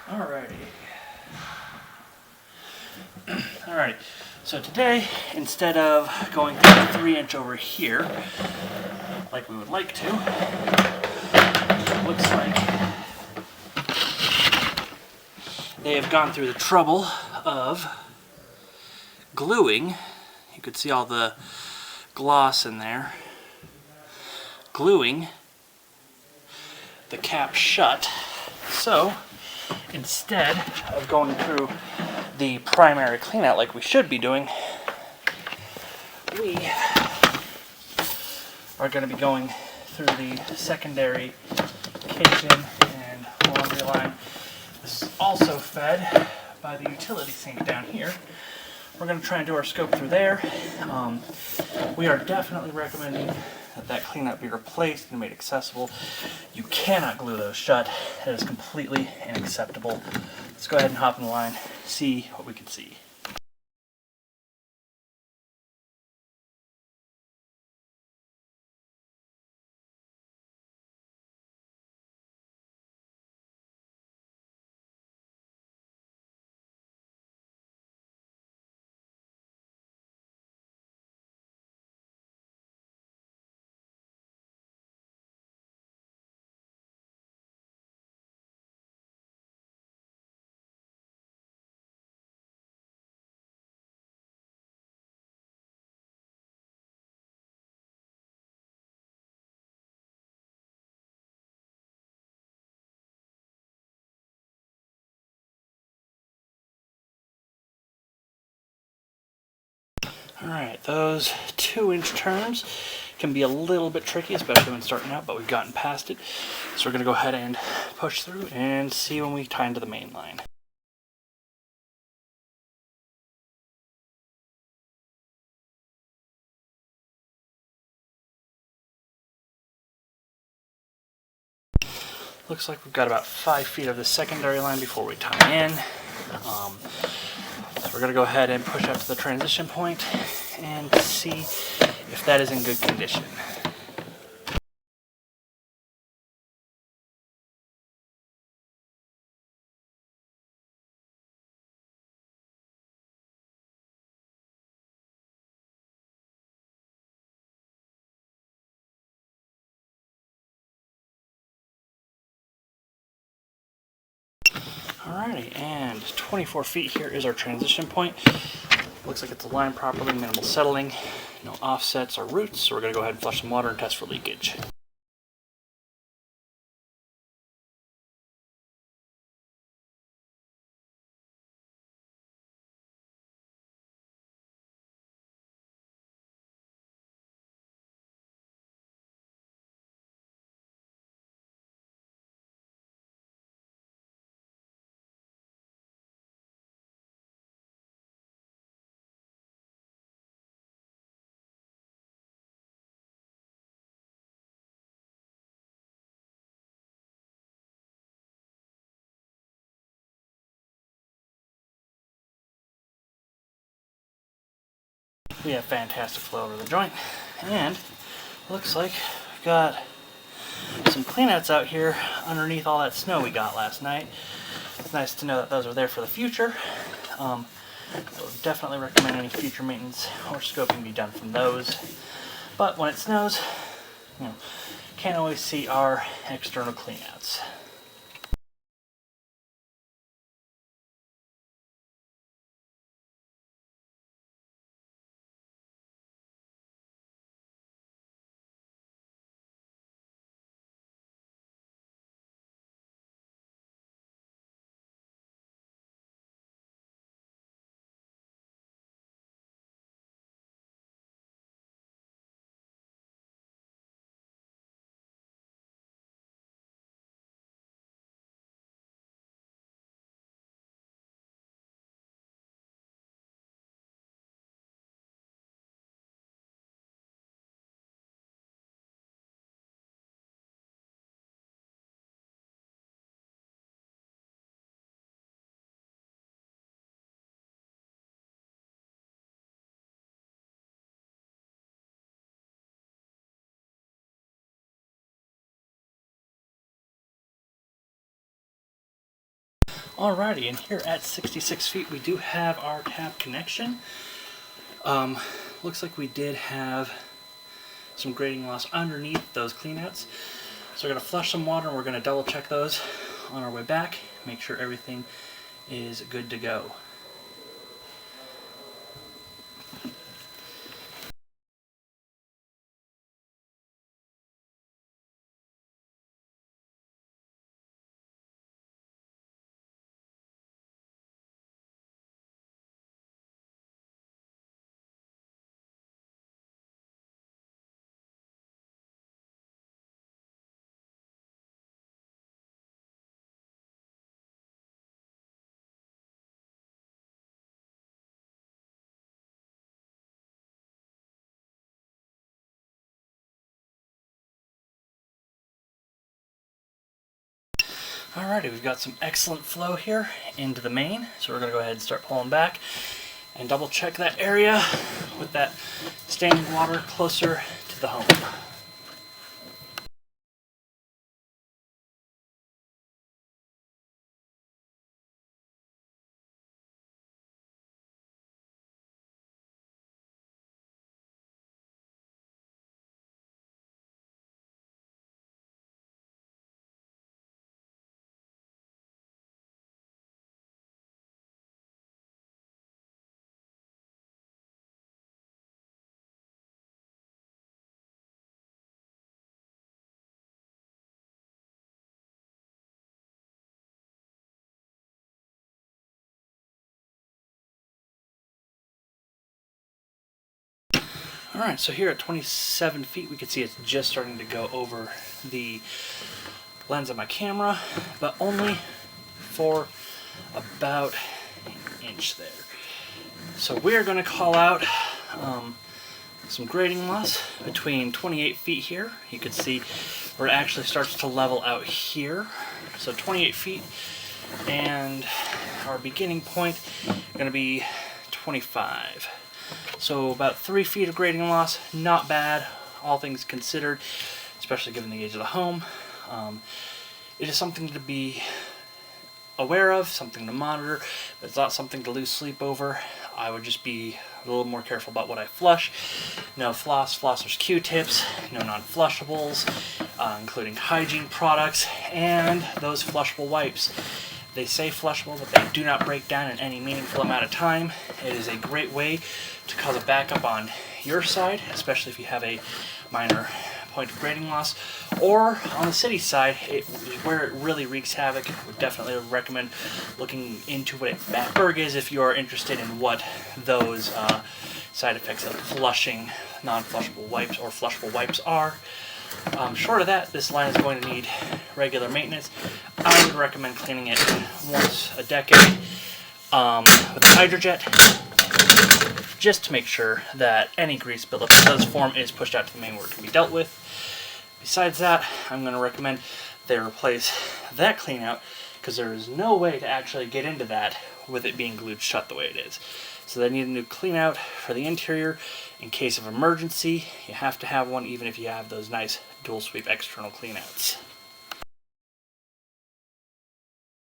Alrighty. Alrighty. So today, instead of going through the 3-inch over here, like we would like to, looks like they have gone through the trouble of gluing. You could see all the gloss in there. Gluing the cap shut. So instead of going through the primary cleanout like we should be doing, we are going to be going through the secondary kitchen and laundry line. This is also fed by the utility sink down here. We're going to try and do our scope through there. We are definitely recommending that cleanout be replaced and made accessible. You cannot glue those shut. That is completely unacceptable. Let's go ahead and hop in the line, see what we can see. Alright, those 2-inch turns can be a little bit tricky, especially when starting out, but we've gotten past it. So we're going to go ahead and push through and see when we tie into the main line. Looks like we've got about 5 feet of the secondary line before we tie in. So we're going to go ahead and push up to the transition point and see if that is in good condition. Alrighty, and 24 feet here is our transition point. Looks like it's aligned properly, minimal settling, no offsets or roots, so we're going to go ahead and flush some water and test for leakage. We have fantastic flow over the joint, and looks like we've got some cleanouts out here underneath all that snow we got last night. It's nice to know that those are there for the future. I would definitely recommend any future maintenance or scoping be done from those. But when it snows, can't always see our external cleanouts. Alrighty, and here at 66 feet we do have our tap connection. Looks like we did have some grading loss underneath those cleanouts. So we're going to flush some water and we're going to double check those on our way back, make sure everything is good to go. Alrighty, we've got some excellent flow here into the main, so we're going to go ahead and start pulling back and double check that area with that standing water closer to the home. Alright, so here at 27 feet we can see it's just starting to go over the lens of my camera, but only for about an inch there. So we're going to call out some grading loss between 28 feet here. You can see where it actually starts to level out here. So 28 feet, and our beginning point is going to be 25. So about 3 feet of grading loss, not bad, all things considered, especially given the age of the home. It is something to be aware of, something to monitor, but it's not something to lose sleep over. I would just be a little more careful about what I flush. No floss, flossers, Q-tips, no non-flushables, including hygiene products, and those flushable wipes. They say flushable, but they do not break down in any meaningful amount of time. It is a great way to cause a backup on your side, especially if you have a minor point of grading loss, or on the city side, where it really wreaks havoc. I would definitely recommend looking into what a fatberg is if you are interested in what those side effects of flushing non-flushable wipes or flushable wipes are. Short of that, this line is going to need regular maintenance. I would recommend cleaning it once a decade with Hydrojet, just to make sure that any grease buildup that does form is pushed out to the main where it can be dealt with. Besides that, I'm going to recommend they replace that clean out, because there is no way to actually get into that with it being glued shut the way it is. So they need a new clean out for the interior. In case of emergency, you have to have one, even if you have those nice dual sweep external clean outs.